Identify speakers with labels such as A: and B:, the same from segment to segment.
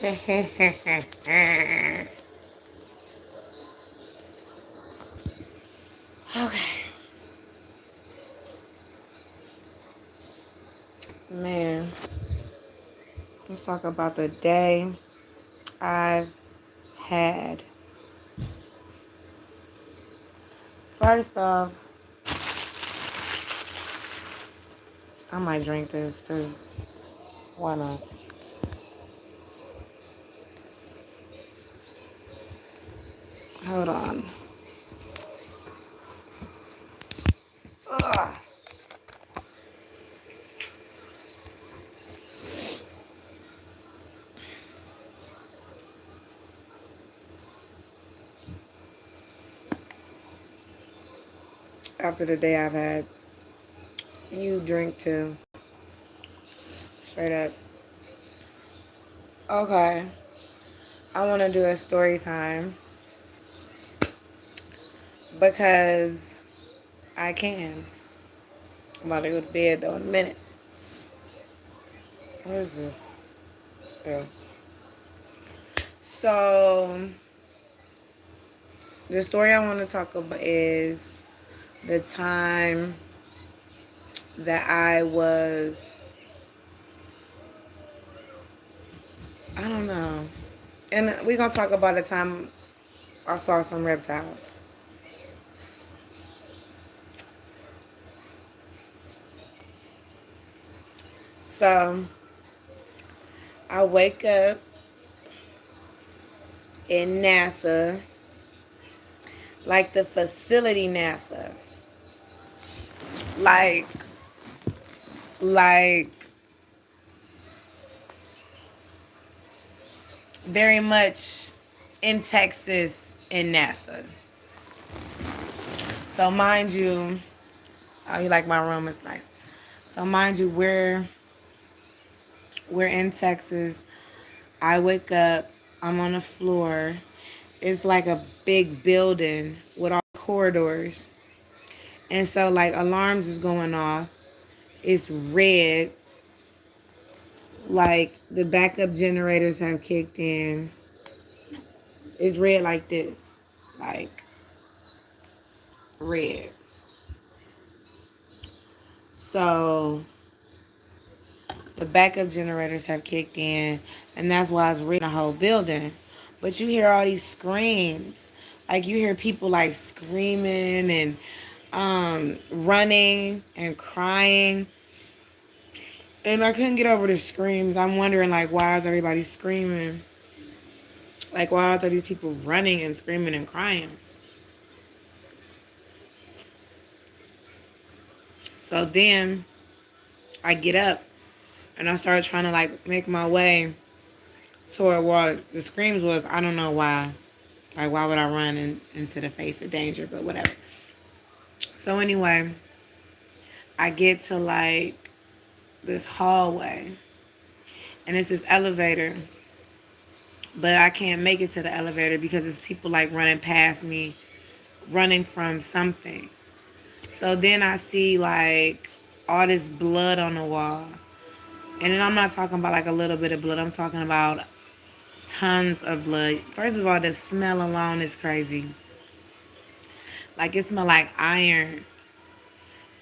A: Okay. Man, let's talk about the day I've had. First off, I might drink this because why not? Hold on. Ugh. After the day I've had, you drink too. Straight up. Okay. I want to do a story time because I can. I'm about to go to bed though in a minute. What is this? Yeah. So, the story I want to talk about is the time that I don't know. And we're going to talk about the time I saw some reptiles. So, I wake up in NASA, like the facility NASA. Like, like, very much in Texas in NASA. So, mind you, oh, you like my room? It's nice. So, mind you, we're in Texas. I wake up. I'm on the floor. It's like a big building with all corridors. And so, like, alarms is going off. It's red. Like, the backup generators have kicked in. It's red like this. Like, red. So, the backup generators have kicked in. And that's why it's red in the whole building. But you hear all these screams. Like, you hear people, like, screaming and running and crying. And I couldn't get over the screams. I'm wondering, like, why is everybody screaming? Like, why are these people running and screaming and crying? So then I get up and I start trying to, like, make my way toward where the screams was. I don't know why. Like, why would I run into the face of danger? But whatever. So anyway, I get to, like, this hallway. And it's this elevator. But I can't make it to the elevator because it's people, like, running past me, running from something. So then I see, like, all this blood on the wall. And then I'm not talking about, like, a little bit of blood. I'm talking about tons of blood. First of all, the smell alone is crazy. Like, it smells like iron.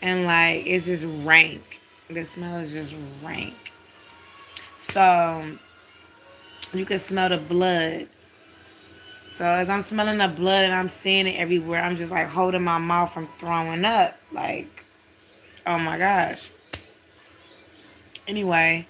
A: And, like, it's just rank. The smell is just rank. So, you can smell the blood. So, as I'm smelling the blood and I'm seeing it everywhere, I'm just, like, holding my mouth from throwing up. Like, oh, my gosh. Anyway,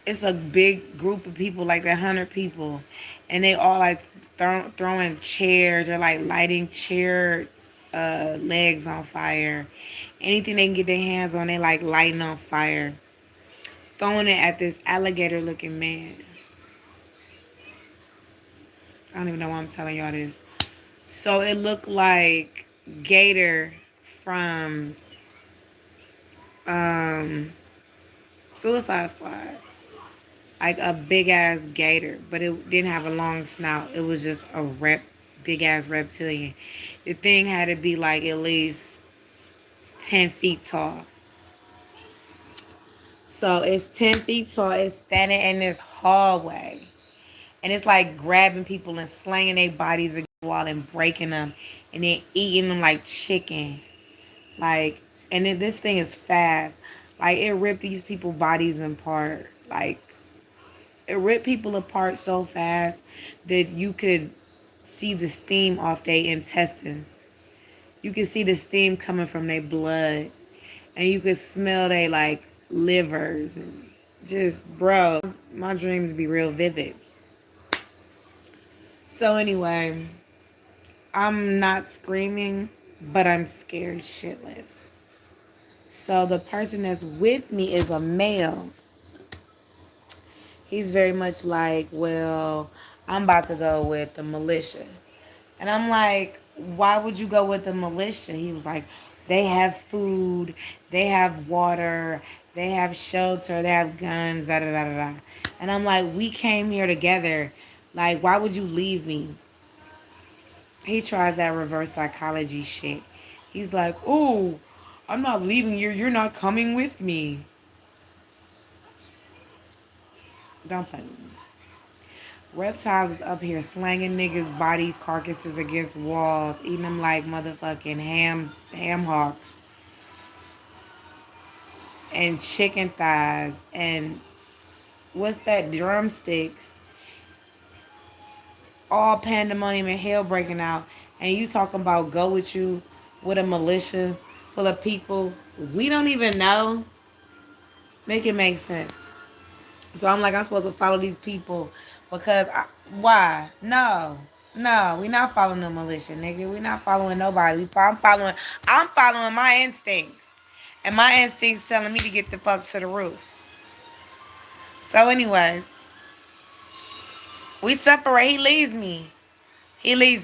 A: it's a big group of people, like 100 people, and they all like throwing chairs or like lighting chair legs on fire. Anything they can get their hands on, they like lighting on fire, throwing it at this alligator looking man. I don't even know why I'm telling y'all this. So it looked like Gator from Suicide Squad. Like a big ass gator, but it didn't have a long snout. It was just a big ass reptilian. The thing had to be like at least 10 feet tall. So it's 10 feet tall. It's standing in this hallway. And it's like grabbing people and slanging their bodies against the wall and breaking them. And then eating them like chicken. Like, and then this thing is fast. Like, it ripped these people's bodies apart. Like, it ripped people apart so fast that you could see the steam off their intestines. You could see the steam coming from their blood. And you could smell their, like, livers. And just, bro, my dreams be real vivid. So, anyway, I'm not screaming, but I'm scared shitless. So, the person that's with me is a male. He's very much like, well, I'm about to go with the militia. And I'm like, why would you go with the militia? He was like, they have food, they have water, they have shelter, they have guns, da da da da da. And I'm like, we came here together. Like, why would you leave me? He tries that reverse psychology shit. He's like, oh, I'm not leaving you. You're not coming with me. Don't play with me. Reptiles is up here slanging niggas' body carcasses against walls, eating them like motherfucking ham hocks and chicken thighs and what's that, drumsticks. All pandemonium and hell breaking out, and you talking about go with you with a militia full of people we don't even know. Make it make sense. So I'm like, I'm supposed to follow these people because why? No, we not following the militia, nigga. We not following nobody. I'm following my instincts, and my instincts telling me to get the fuck to the roof. So anyway, we separate. He leaves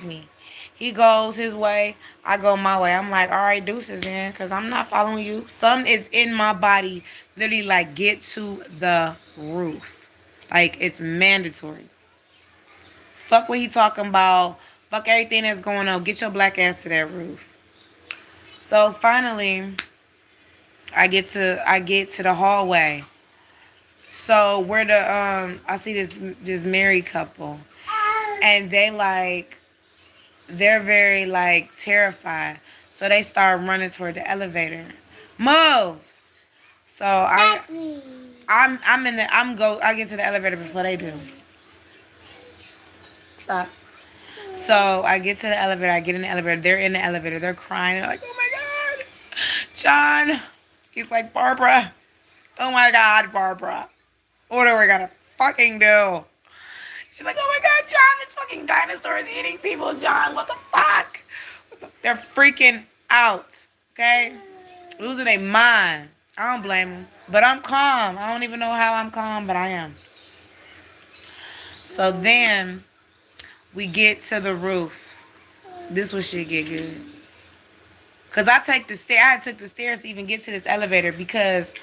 A: me. He goes his way. I go my way. I'm like, all right, deuces then, because I'm not following you. Something is in my body, literally like, get to the roof. Like, it's mandatory. Fuck what he talking about. Fuck everything that's going on. Get your black ass to that roof. So finally, I get to the hallway. So where I see this married couple, and they're very like terrified. So they start running toward the elevator. Move. So I get to the elevator before they do. Stop. So I get to the elevator. I get in the elevator. They're in the elevator. They're crying. They're like, oh my God, John. He's like, Barbara. Oh my God, Barbara. What are we gonna fucking do? She's like, oh my God, John, this fucking dinosaur is eating people, John. What the fuck? They're freaking out. Okay? Losing their mind. I don't blame them. But I'm calm. I don't even know how I'm calm, but I am. So then we get to the roof. This was shit get good. Because I took the stairs to even get to this elevator because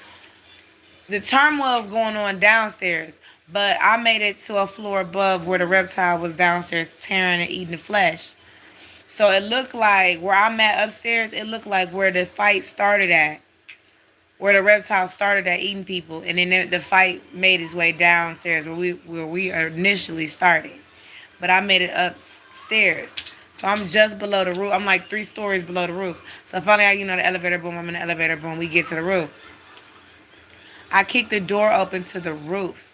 A: the turmoil's going on downstairs. But I made it to a floor above where the reptile was downstairs tearing and eating the flesh. So it looked like where I'm at upstairs, it looked like where the fight started at. Where the reptile started at eating people. And then the fight made its way downstairs where we initially started. But I made it upstairs. So I'm just below the roof. I'm like 3 stories below the roof. So finally, the elevator boom. I'm in the elevator boom. We get to the roof. I kick the door open to the roof.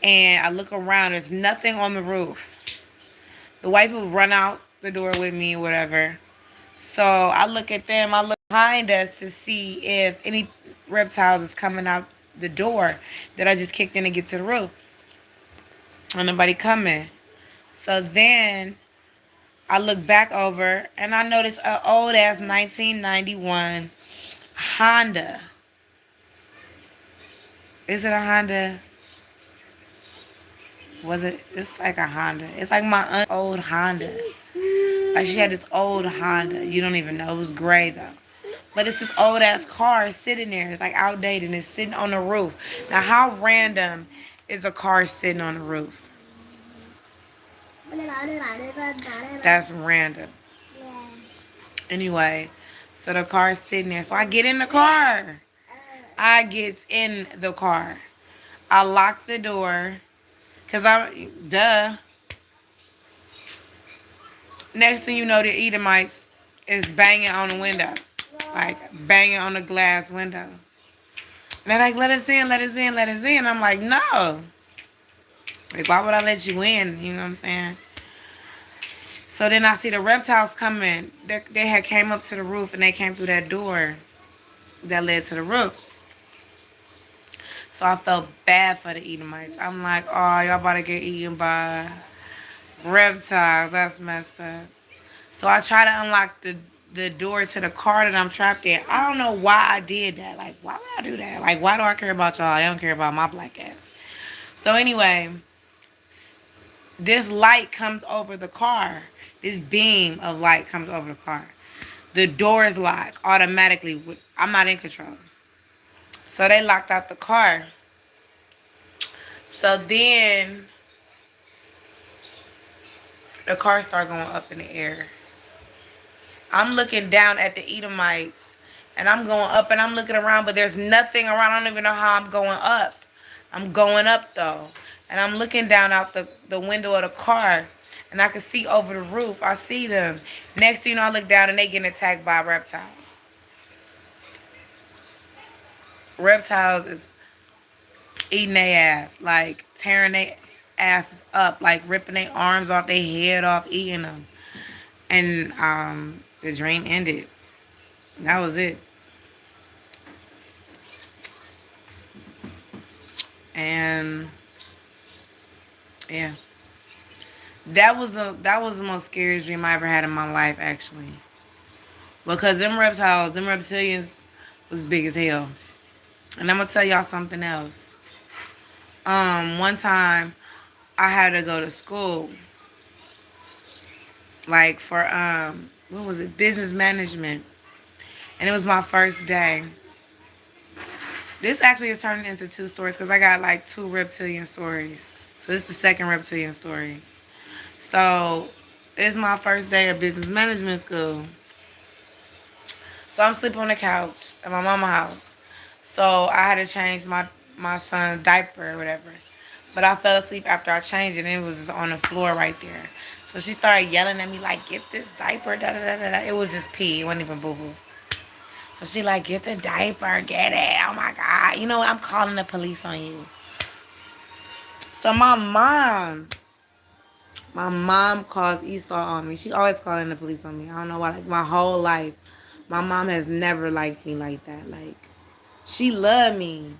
A: And I look around. There's nothing on the roof. The white people run out the door with me, whatever. So I look at them. I look behind us to see if any reptiles is coming out the door that I just kicked in to get to the roof. And nobody coming. So then I look back over and I notice an old ass 1991 Honda. Is it a Honda? Was it? It's like a Honda. It's like my old Honda. Like she had this old Honda. You don't even know. It was gray though. But it's this old ass car sitting there. It's like outdated and it's sitting on the roof. Now how random is a car sitting on the roof? That's random. Anyway, so the car is sitting there. So I get in the car. I gets in the car. I lock the door. Cause duh. Next thing you know, the Edomites is banging on the window. Like, banging on the glass window. And they're like, let us in, let us in, let us in. I'm like, no. Like, why would I let you in? You know what I'm saying? So then I see the reptiles coming. They had came up to the roof and they came through that door that led to the roof. So I felt bad for the Edomites. I'm like, oh, y'all about to get eaten by reptiles. That's messed up. So I try to unlock the door to the car that I'm trapped in. I don't know why I did that. Like, why would I do that? Like, why do I care about y'all? I don't care about my black ass. So anyway, this light comes over the car. This beam of light comes over the car. The door is locked automatically. I'm not in control. So they locked out the car. So then the car started going up in the air. I'm looking down at the Edomites, and I'm going up, and I'm looking around, but there's nothing around. I don't even know how I'm going up. I'm going up, though, and I'm looking down out the window of the car, and I can see over the roof. I see them. Next thing you know, I look down, and they getting attacked by reptiles. Reptiles is eating their ass, like tearing their asses up, like ripping their arms off, their head off, eating them. And the dream ended. That was it. And yeah, that was the most scariest dream I ever had in my life, actually. Because them reptiles, them reptilians, was big as hell. And I'm gonna tell y'all something else. One time I had to go to school, like for what was it, business management, and it was my first day. This actually is turning into two stories because I got like two reptilian stories. So this is the second reptilian story. So it's my first day of business management school. So I'm sleeping on the couch at my mama's house. So I had to change my son's diaper or whatever. But I fell asleep after I changed it, and it was just on the floor right there. So she started yelling at me like, "Get this diaper!" Da da da da da. It was just pee. It wasn't even boo boo. So she like, "Get the diaper, get it." Oh my God! You know what? I'm calling the police on you. So my mom calls Esau on me. She always calling the police on me. I don't know why. Like my whole life, my mom has never liked me like that. Like she loved me,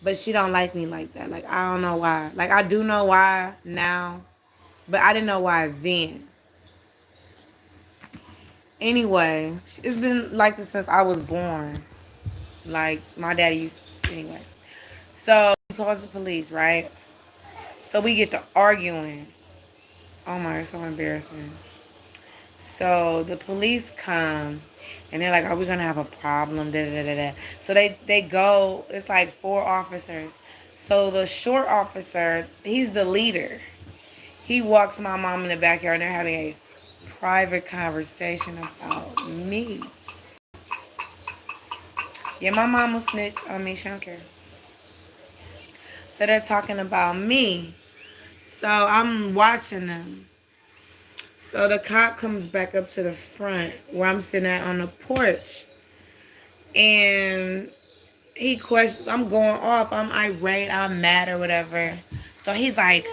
A: but she don't like me like that. Like I don't know why. Like I do know why now, but I didn't know why then. Anyway, it's been like this since I was born. Like my daddy used anyway. So he calls the police, right? So we get to arguing. Oh my, it's so embarrassing. So the police come and they're like, "Are we gonna have a problem?" Da da da da. So they go. It's like four officers. So the short officer, he's the leader. He walks my mom in the backyard and they're having a private conversation about me. Yeah, my mom will snitch on me. She don't care. So they're talking about me. So I'm watching them. So the cop comes back up to the front where I'm sitting at on the porch. And he questions, I'm going off. I'm irate. I'm mad or whatever. So he's like,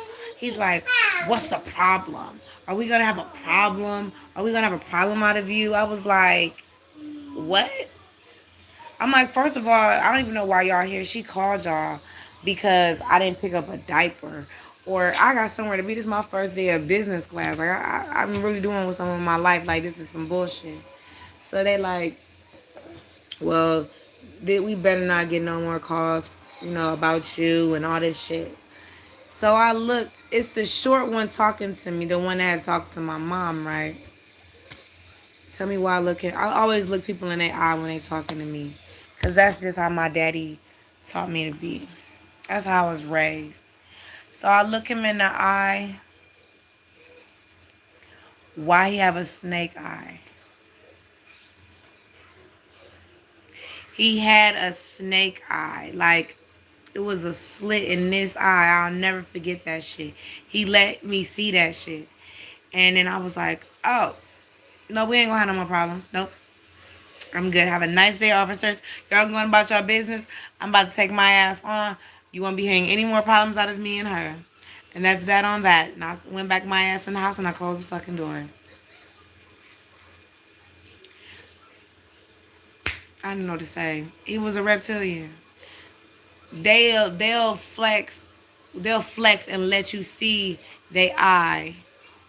A: what's the problem? Are we going to have a problem? Are we going to have a problem out of you? I was like, what? I'm like, first of all, I don't even know why y'all here. She called y'all because I didn't pick up a diaper. Or I got somewhere to be. This is my first day of business class. Like, I'm really doing with some of my life. Like, this is some bullshit. So they like, well, we better not get no more calls, about you and all this shit. So I look, it's the short one talking to me, the one that had talked to my mom, right? Tell me why I always look people in their eye when they talking to me. Because that's just how my daddy taught me to be. That's how I was raised. So I look him in the eye. Why he have a snake eye? He had a snake eye. Like, it was a slit in this eye. I'll never forget that shit. He let me see that shit. And then I was like, oh, no, we ain't gonna have no more problems. Nope. I'm good. Have a nice day, officers. Y'all going about your business. I'm about to take my ass on. You won't be hearing any more problems out of me and her. And that's that on that. And I went back my ass in the house and I closed the fucking door. I didn't know what to say. He was a reptilian. They'll flex and let you see their eye,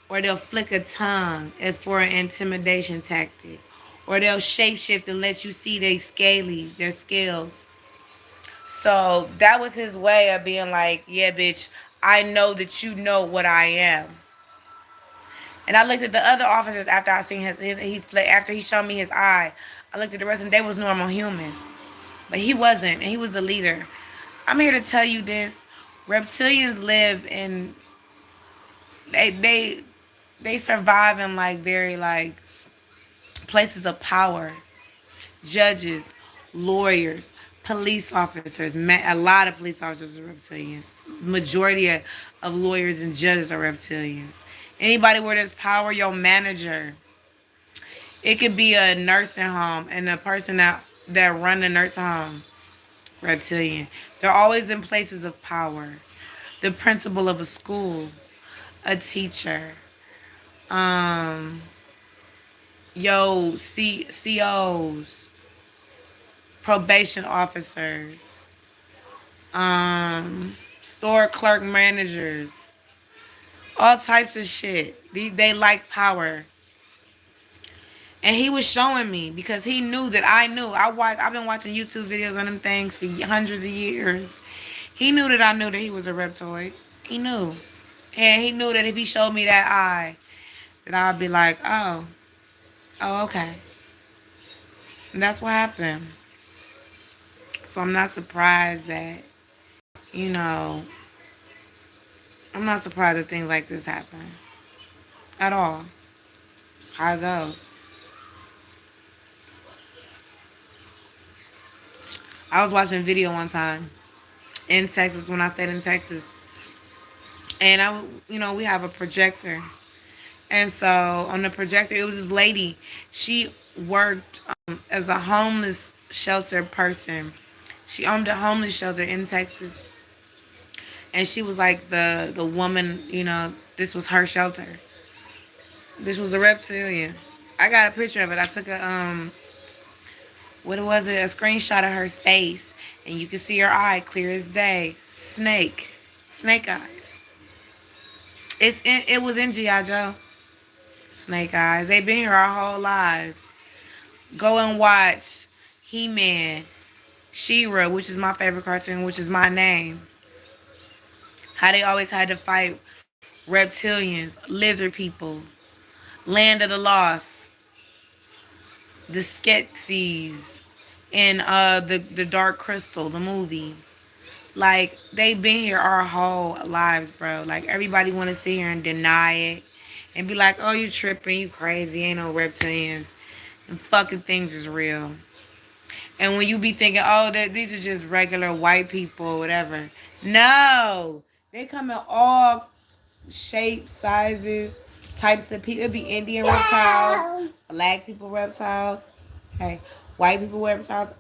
A: or they'll flick a tongue for an intimidation tactic, or they'll shapeshift and let you see their scales. So that was his way of being like, yeah, bitch, I know that you know what I am. And I looked at the other officers after I seen after he showed me his eye. I looked at the rest of them. They was normal humans, but he wasn't, and he was the leader. I'm here to tell you this: reptilians live in they they survive in like very like places of power. Judges, lawyers, police officers. A lot of police officers are reptilians. Majority of lawyers and judges are reptilians. Anybody where there's power, your manager. It could be a nursing home and the person that run the nursing home, reptilian. They're always in places of power. The principal of a school, a teacher, um, COs, probation officers, store clerk managers, all types of shit. They like power. And he was showing me because he knew that I knew. I've been watching YouTube videos on them things for hundreds of years. He knew that I knew that he was a reptoid. He knew. And he knew that if he showed me that eye, that I'd be like, oh, okay. And that's what happened. So I'm not surprised that, you know, I'm not surprised that things like this happen. At all. It's how it goes. I was watching a video one time in Texas when I stayed in Texas. And we have a projector. And so on the projector, it was this lady. She worked as a homeless shelter person. She owned a homeless shelter in Texas. And she was like the woman, this was her shelter. This was a reptilian. I got a picture of it. I took what was it? A screenshot of her face. And you can see her eye clear as day. Snake eyes. It was in G.I. Joe. Snake eyes. They've been here our whole lives. Go and watch He-Man, She-Ra, which is my favorite cartoon, which is my name. How they always had to fight reptilians, lizard people, Land of the Lost, the Skeksis, and the Dark Crystal, the movie. Like, they've been here our whole lives, bro. Like, everybody want to sit here and deny it and be like, oh, you tripping, you crazy, ain't no reptilians. And fucking things is real. And when you be thinking, oh, these are just regular white people or whatever. No. They come in all shapes, sizes, types of people. It'd be Indian reptiles, black people reptiles, hey, white people reptiles.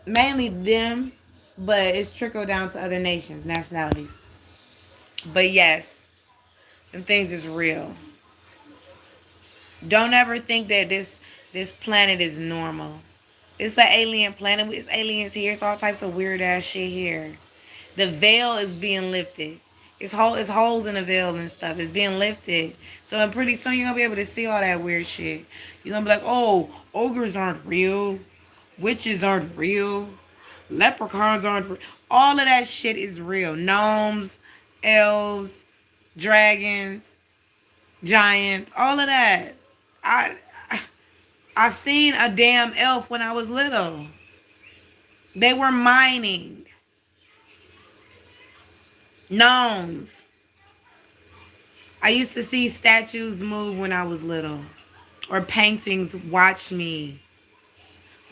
A: Mainly them, but it's trickled down to other nations, nationalities. But yes, them things is real. Don't ever think that this planet is normal. It's an alien planet. It's aliens here. It's all types of weird ass shit here. The veil is being lifted. It's holes in the veil and stuff. It's being lifted. So pretty soon you're gonna be able to see all that weird shit. You're gonna be like, oh, ogres aren't real. Witches aren't real. Leprechauns aren't real. All of that shit is real. Gnomes, elves, dragons, giants, all of that. I seen a damn elf when I was little. They were mining. Gnomes. I used to see statues move when I was little. Or paintings watch me.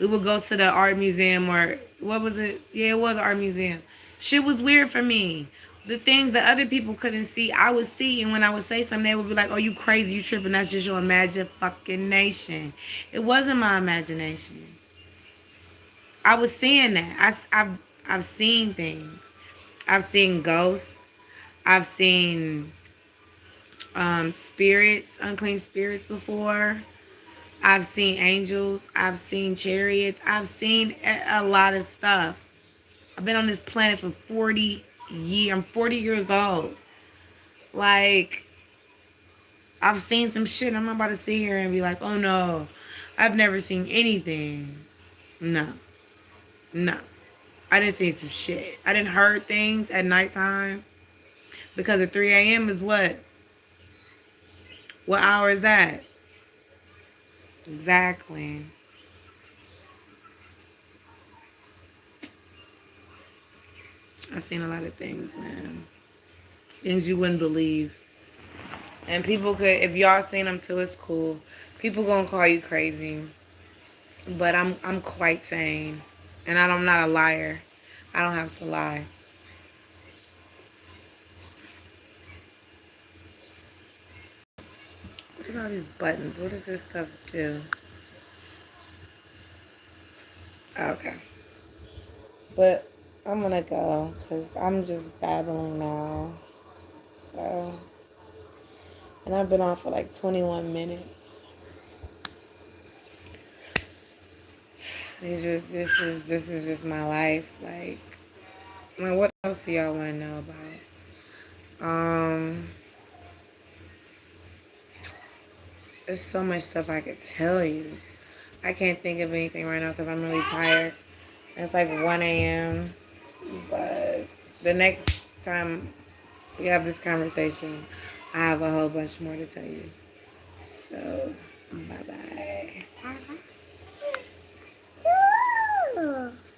A: We would go to the art museum, or what was it? Yeah, it was an art museum. Shit was weird for me. The things that other people couldn't see, I would see, and when I would say something, they would be like, "Oh, you crazy? You tripping? That's just your imagination." It wasn't my imagination. I was seeing that. I've seen things. I've seen ghosts. I've seen spirits, unclean spirits before. I've seen angels. I've seen chariots. I've seen a lot of stuff. I've been on this planet for 40 years. I'm 40 years old. Like, I've seen some shit. I'm not about to sit here and be like, oh no, I've never seen anything. No. No. I didn't see some shit. I didn't heard things at nighttime. Because at 3 a.m. is what? What hour is that? Exactly. I've seen a lot of things, man. Things you wouldn't believe. And people could, if y'all seen them too, it's cool. People gonna call you crazy. But I'm quite sane. And I'm not a liar. I don't have to lie. What are all these buttons? What does this stuff do? Okay. But I'm gonna go because I'm just babbling now. So, and I've been on for like 21 minutes. This is just my life. Like, what else do y'all want to know about? There's so much stuff I could tell you. I can't think of anything right now because I'm really tired. It's like 1 a.m. But the next time we have this conversation, I have a whole bunch more to tell you. So, bye-bye.